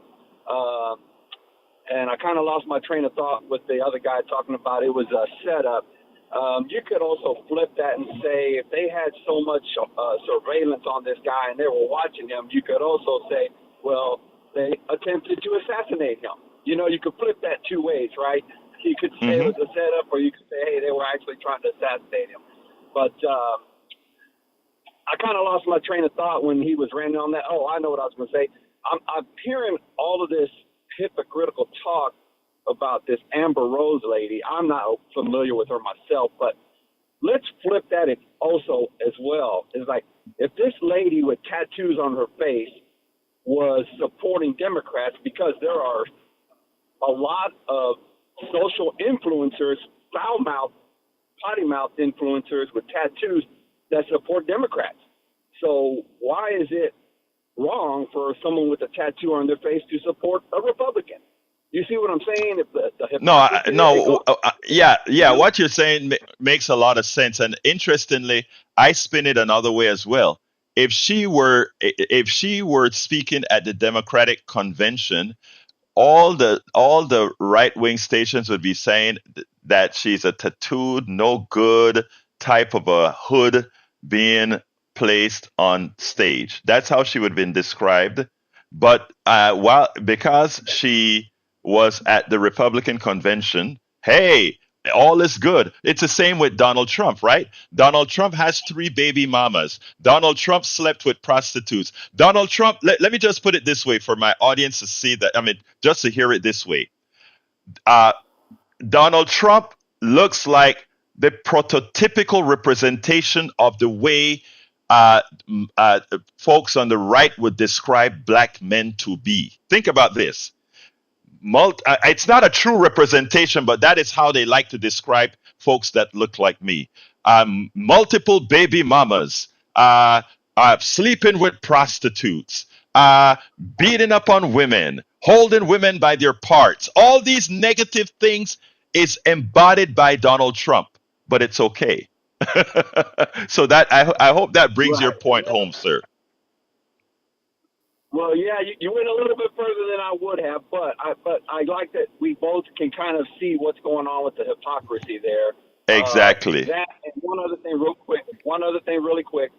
[SPEAKER 12] And I kind of lost my train of thought with the other guy talking about it was a setup. You could also flip that and say if they had so much surveillance on this guy and they were watching him, you could also say, well, they attempted to assassinate him. You know, you could flip that two ways, right? You could say it was a setup, or you could say, hey, they were actually trying to assassinate him. But I kind of lost my train of thought when he was ranting on that. Oh, I know what I was going to say. I'm hearing all of this hypocritical talk about this Amber Rose lady. I'm not familiar with her myself, but let's flip that also as well. It's like if this lady with tattoos on her face was supporting Democrats, because there are a lot of social influencers, foul-mouthed, potty-mouthed influencers with tattoos that support Democrats. So why is it wrong for someone with a tattoo on their face to support a Republican? You see what I'm saying? If the
[SPEAKER 1] yeah. What you're saying makes a lot of sense, and interestingly, I spin it another way as well. If she were speaking at the Democratic convention, all the right wing stations would be saying that she's a tattooed, no good type of a hood being placed on stage. That's how she would have been described. But because she was at the Republican convention, hey, all is good. It's the same with Donald Trump, right? Donald Trump has 3 baby mamas. Donald Trump slept with prostitutes. Donald Trump, let me just put it this way for my audience to see that, just to hear it this way. Uh, Donald Trump looks like the prototypical representation of the way uh, folks on the right would describe black men to be. Think about this. It's not a true representation, but that is how they like to describe folks that look like me. Multiple baby mamas, sleeping with prostitutes, beating up on women, holding women by their parts. All these negative things is embodied by Donald Trump, but it's okay. So that I hope that brings your
[SPEAKER 12] Right.
[SPEAKER 1] point home, sir.
[SPEAKER 12] Well, yeah, you went a little bit further than I would have, but I like that we both can kind of see what's going on with the hypocrisy there.
[SPEAKER 1] Exactly.
[SPEAKER 12] That and one other thing, real quick. One other thing, really quick.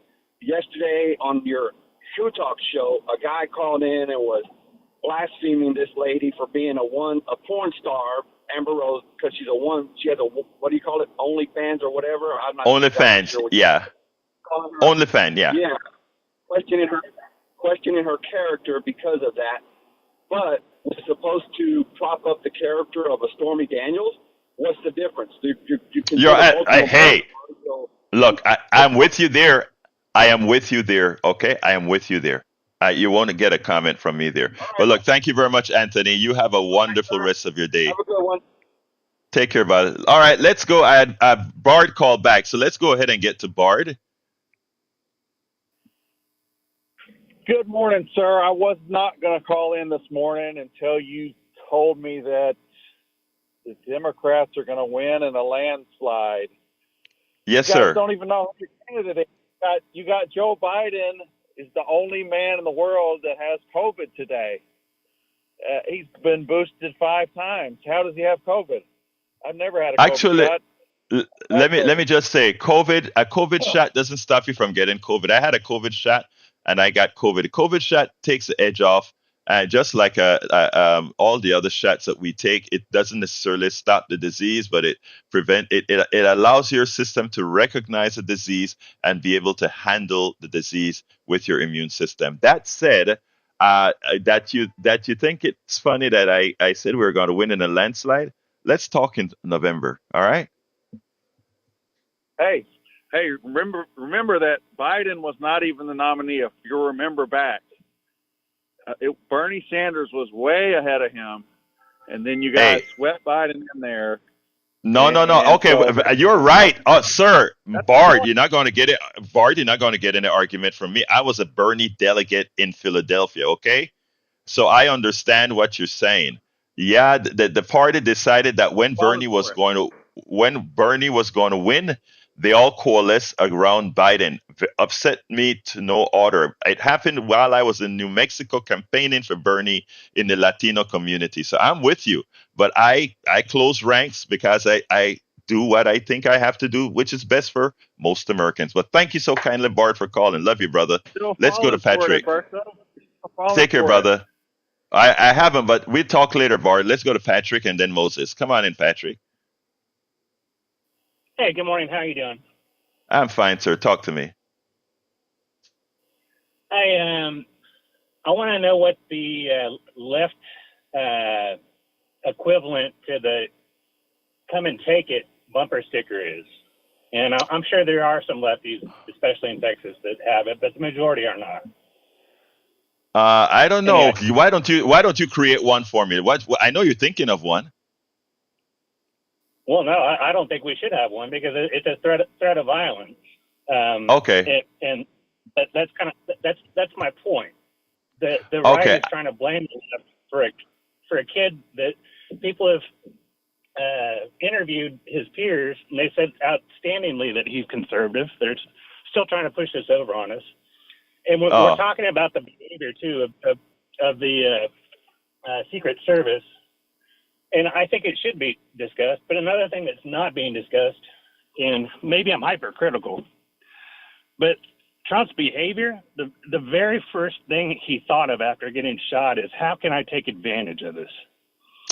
[SPEAKER 12] Yesterday on your Shoe Talk show, a guy called in and was blaspheming this lady for being a porn star, Amber Rose, because she has a, what do you call it, OnlyFans or whatever. I'm not exactly
[SPEAKER 1] OnlyFans,
[SPEAKER 12] sure what
[SPEAKER 1] yeah.
[SPEAKER 12] calling her.
[SPEAKER 1] OnlyFans, yeah.
[SPEAKER 12] Yeah, questioning her character because of that. But was supposed to prop up the character of a Stormy Daniels. What's the difference? You consider
[SPEAKER 1] Hey, look, I'm with you there. I am with you there. Okay, I am with you there. You won't get a comment from me there. But look, thank you very much, Anthony. You have a wonderful rest of your day.
[SPEAKER 12] Have a good one.
[SPEAKER 1] Take care, bud. All right, let's go. I had Bard called back, so let's go ahead and get to Bard.
[SPEAKER 13] Good morning, sir. I was not going to call in this morning until you told me that the Democrats are going to win in a landslide.
[SPEAKER 1] Yes,
[SPEAKER 13] you guys
[SPEAKER 1] sir.
[SPEAKER 13] don't even know who your candidate is. You got Joe Biden is the only man in the world that has COVID today. He's been boosted 5 times. How does he have COVID? I've never had a COVID
[SPEAKER 1] Actually,
[SPEAKER 13] shot.
[SPEAKER 1] let me just say, a COVID shot doesn't stop you from getting COVID. I had a COVID shot and I got COVID. A COVID shot takes the edge off, and just like all the other shots that we take, it doesn't necessarily stop the disease, but it allows your system to recognize the disease and be able to handle the disease with your immune system. That said, that you think it's funny that I said we were going to win in a landslide. Let's talk in November. All right.
[SPEAKER 13] Hey, remember that Biden was not even the nominee. If you remember back, Bernie Sanders was way ahead of him, and then you guys swept Biden in there.
[SPEAKER 1] No. Okay,
[SPEAKER 13] so,
[SPEAKER 1] you're right, sir. Bard, you're not going to get it. Bard, you're not going to get any argument from me. I was a Bernie delegate in Philadelphia. Okay, so I understand what you're saying. Yeah, the party decided that when Bernie was going to win, they all coalesced around Biden. Upset me to no order. It happened while I was in New Mexico campaigning for Bernie in the Latino community. So I'm with you, but I close ranks because I do what I think I have to do, which is best for most Americans. But thank you so kindly, Bart, for calling. Love you, brother. Let's go to Patrick. Take care, brother. I haven't, but we'll talk later, Bart. Let's go to Patrick and then Moses. Come on in, Patrick.
[SPEAKER 14] Hey, good morning. How are you doing?
[SPEAKER 1] I'm fine, sir. Talk to me.
[SPEAKER 14] I want to know what the left equivalent to the "come and take it" bumper sticker is, and I'm sure there are some lefties, especially in Texas, that have it, but the majority are not.
[SPEAKER 1] I don't know. Why don't you create one for me? I know you're thinking of one.
[SPEAKER 14] Well, no, I don't think we should have one because it's a threat of violence.
[SPEAKER 1] Okay.
[SPEAKER 14] And that's my point. The right is trying to blame the left for a kid that people have interviewed his peers, and they said outstandingly that he's conservative. They're still trying to push this over on us. And we're talking about the behavior, too, of the Secret Service. And I think it should be discussed. But another thing that's not being discussed, and maybe I'm hypercritical, but Trump's behavior, the very first thing he thought of after getting shot is, how can I take advantage of this?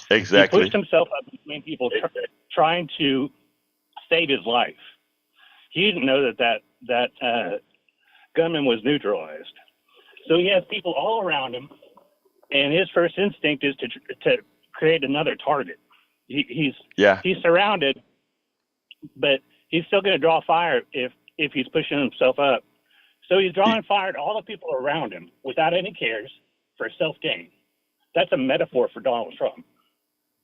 [SPEAKER 1] Exactly.
[SPEAKER 14] He pushed himself up between people trying to save his life. He didn't know that gunman was neutralized. So he has people all around him, and his first instinct is to create another target. He's surrounded, but he's still going to draw fire if he's pushing himself up. So he's drawing fire to all the people around him without any cares for self gain. That's a metaphor for Donald Trump.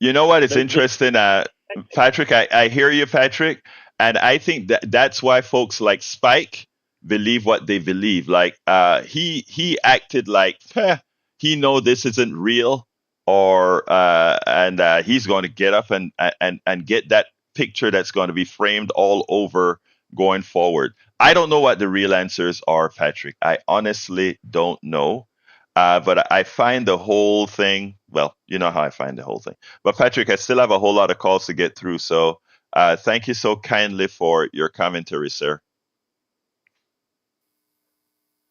[SPEAKER 1] You know what? It's interesting, Patrick. I hear you, Patrick, and I think that's why folks like Spike believe what they believe. Like he acted like he know this isn't real, or and he's going to get up and get that picture that's going to be framed all over going forward. I don't know what the real answers are, Patrick. I honestly don't know. But I find the whole thing, well, you know how I find the whole thing. But Patrick, I still have a whole lot of calls to get through. So thank you so kindly for your commentary, sir.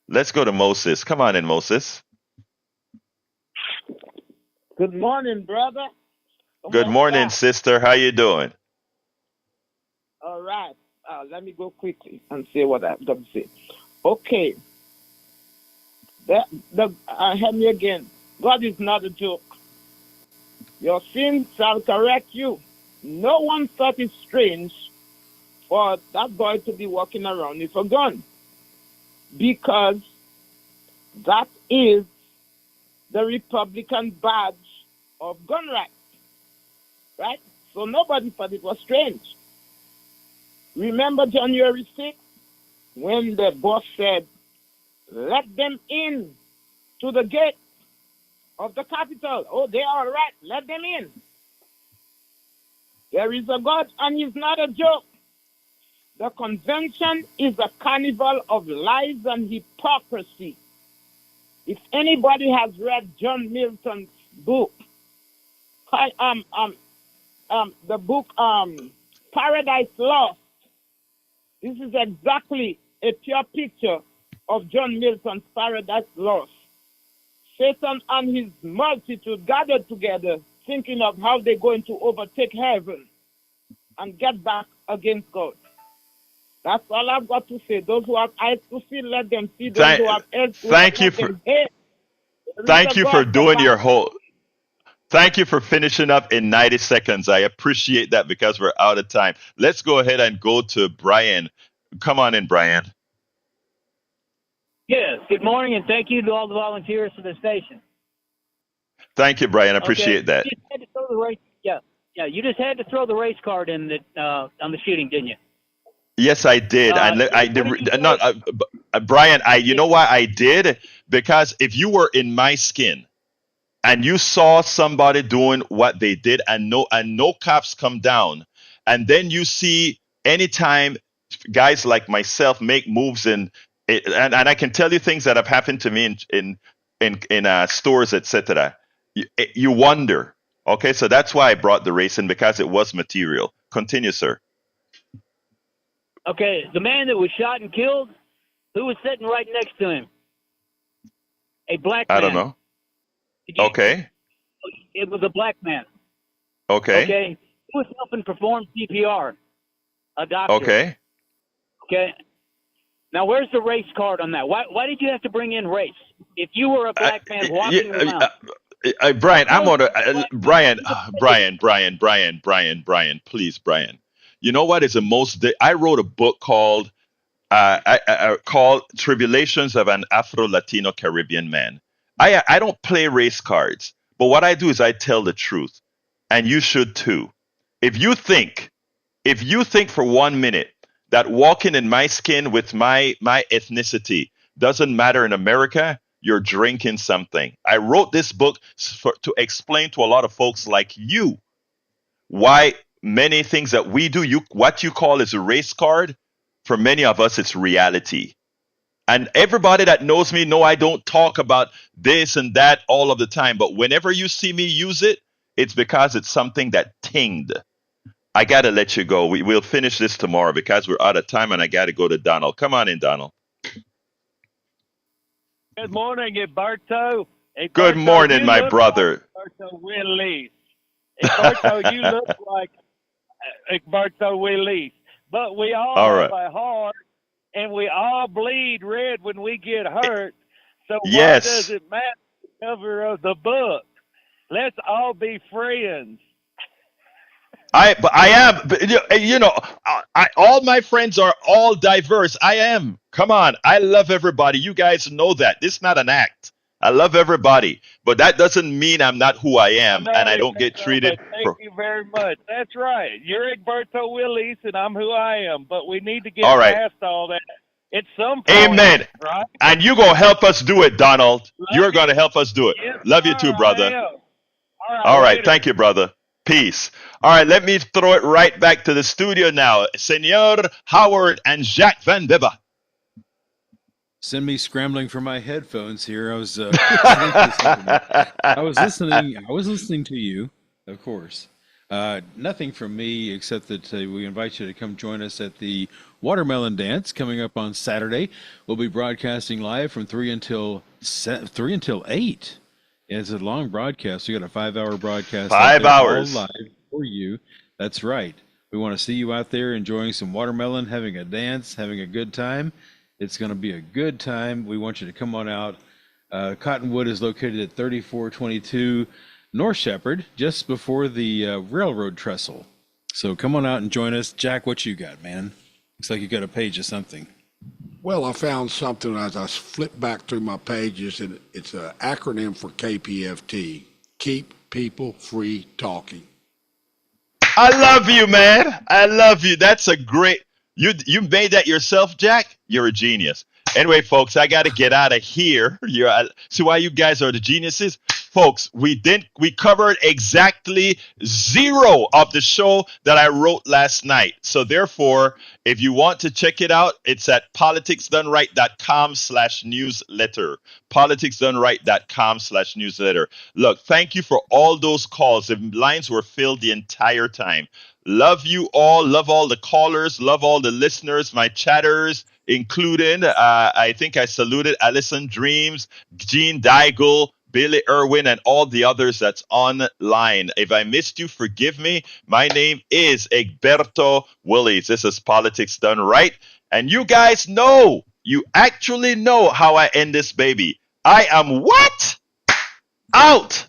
[SPEAKER 1] Let's go to Moses. Come on in, Moses.
[SPEAKER 15] Good morning, brother.
[SPEAKER 1] Good morning, sister. How you doing?
[SPEAKER 15] All right. Let me go quickly and say what I've got to say. Okay. Hear me again. God is not a joke. Your sins shall correct you. No one thought it strange for that boy to be walking around with a gun, because that is the Republican badge of gun rights, right? So nobody thought it was strange. Remember January 6th, when the boss said, let them in to the gate of the Capitol. Oh, they are right. Let them in. There is a God, and he's not a joke. The convention is a carnival of lies and hypocrisy. If anybody has read John Milton's book, the book Paradise Lost, this is exactly a pure picture of John Milton's Paradise Lost. Satan and his multitude gathered together, thinking of how they're going to overtake heaven and get back against God. That's all I've got to say. Those who have eyes to see, let them see. Those who have ears to
[SPEAKER 1] thank
[SPEAKER 15] hear,
[SPEAKER 1] you
[SPEAKER 15] let
[SPEAKER 1] for
[SPEAKER 15] them hear.
[SPEAKER 1] thank you for doing your whole. Thank you for finishing up in 90 seconds. I appreciate that because we're out of time. Let's go ahead and go to Brian. Come on in, Brian.
[SPEAKER 16] Yes, good morning, and thank you to all the volunteers for the station.
[SPEAKER 1] Thank you, Brian. I appreciate that.
[SPEAKER 16] You just had to throw the race, you just had to throw the race card in that on the shooting, didn't you?
[SPEAKER 1] Yes, I did. Brian, you know why I did? Because if you were in my skin and you saw somebody doing what they did and no cops come down, and then you see anytime guys like myself make moves and I can tell you things that have happened to me in stores, etc. You wonder. Okay, so that's why I brought the race in, because it was material. Continue, sir.
[SPEAKER 16] Okay, the man that was shot and killed, who was sitting right next to him? A black man.
[SPEAKER 1] I don't know. Okay.
[SPEAKER 16] It was a black man.
[SPEAKER 1] Okay.
[SPEAKER 16] Okay. Who was helping perform CPR? A doctor.
[SPEAKER 1] Okay.
[SPEAKER 16] Okay. Now, where's the race card on that? Why did you have to bring in race? If you were a black man walking around.
[SPEAKER 1] Brian, I'm on Brian, please, Brian. You know what is the most? I wrote a book called called Tribulations of an Afro-Latino Caribbean Man. I don't play race cards, but what I do is I tell the truth, and you should too. If you think for 1 minute that walking in my skin with my ethnicity doesn't matter in America, you're drinking something. I wrote this book to explain to a lot of folks like you why many things that we do, what you call is a race card, for many of us, it's reality. And everybody that knows me know I don't talk about this and that all of the time. But whenever you see me use it, it's because it's something that tinged. I got to let you go. We'll finish this tomorrow because we're out of time, and I got to go to Donald. Come on in, Donald.
[SPEAKER 17] Good morning, Egberto.
[SPEAKER 1] Good morning, my brother.
[SPEAKER 17] Egberto Willis. Egberto, you look like Egberto Willis. But we all have a heart, and we all bleed red when we get hurt. So why does it matter the cover of the book? Let's all be friends.
[SPEAKER 1] But I am, but, all my friends are all diverse. I am. Come on. I love everybody. You guys know that. This is not an act. I love everybody, but that doesn't mean I'm not who I
[SPEAKER 13] I
[SPEAKER 1] am and
[SPEAKER 13] know
[SPEAKER 1] I
[SPEAKER 13] it,
[SPEAKER 1] don't get treated
[SPEAKER 13] but thank
[SPEAKER 1] for.
[SPEAKER 13] you very much. That's right. You're Egberto Willis, and I'm who I am. But we need to get
[SPEAKER 1] All right.
[SPEAKER 13] past all that at some point,
[SPEAKER 1] Amen.
[SPEAKER 13] right?
[SPEAKER 1] And you going to help us do it, Donald.
[SPEAKER 13] Love
[SPEAKER 1] You're
[SPEAKER 13] you.
[SPEAKER 1] going to help us do it.
[SPEAKER 13] Yes,
[SPEAKER 1] Love you
[SPEAKER 13] sir.
[SPEAKER 1] too,
[SPEAKER 13] I
[SPEAKER 1] brother.
[SPEAKER 13] am. All right,
[SPEAKER 1] All right.
[SPEAKER 13] later.
[SPEAKER 1] Thank you, brother. Peace. All right. Let me throw it right back to the studio now. Senor Howard and Jacques Van Bibba.
[SPEAKER 2] Send me scrambling for my headphones here. I was I was listening to you, of course. Nothing from me except that we invite you to come join us at the Watermelon Dance coming up on Saturday. We'll be broadcasting live from 3 until 8. Yeah, it's a long broadcast. We got a 5-hour broadcast.
[SPEAKER 1] 5 hours.
[SPEAKER 2] All live for you. That's right. We want to see you out there enjoying some watermelon, having a dance, having a good time. It's going to be a good time. We want you to come on out. Cottonwood is located at 3422 North Shepherd, just before the railroad trestle. So come on out and join us. Jack, what you got, man? Looks like you got a page of something.
[SPEAKER 3] Well, I found something as I flipped back through my pages, and it's an acronym for KPFT. Keep people free talking.
[SPEAKER 1] I love you, man. I love you. That's a great. You made that yourself, Jack? You're a genius. Anyway, folks, I got to get out of here. See why you guys are the geniuses? Folks, we covered exactly 0 of the show that I wrote last night. So therefore, if you want to check it out, it's at politicsdoneright.com/newsletter. politicsdoneright.com/newsletter. Look, thank you for all those calls. The lines were filled the entire time. Love you all. Love all the callers. Love all the listeners, my chatters, including, I think I saluted Allison Dreams, Gene Daigle, Billy Irwin, and all the others that's online. If I missed you, forgive me. My name is Egberto Willis. This is Politics Done Right. And you guys know, you actually know how I end this baby. I am what? Out.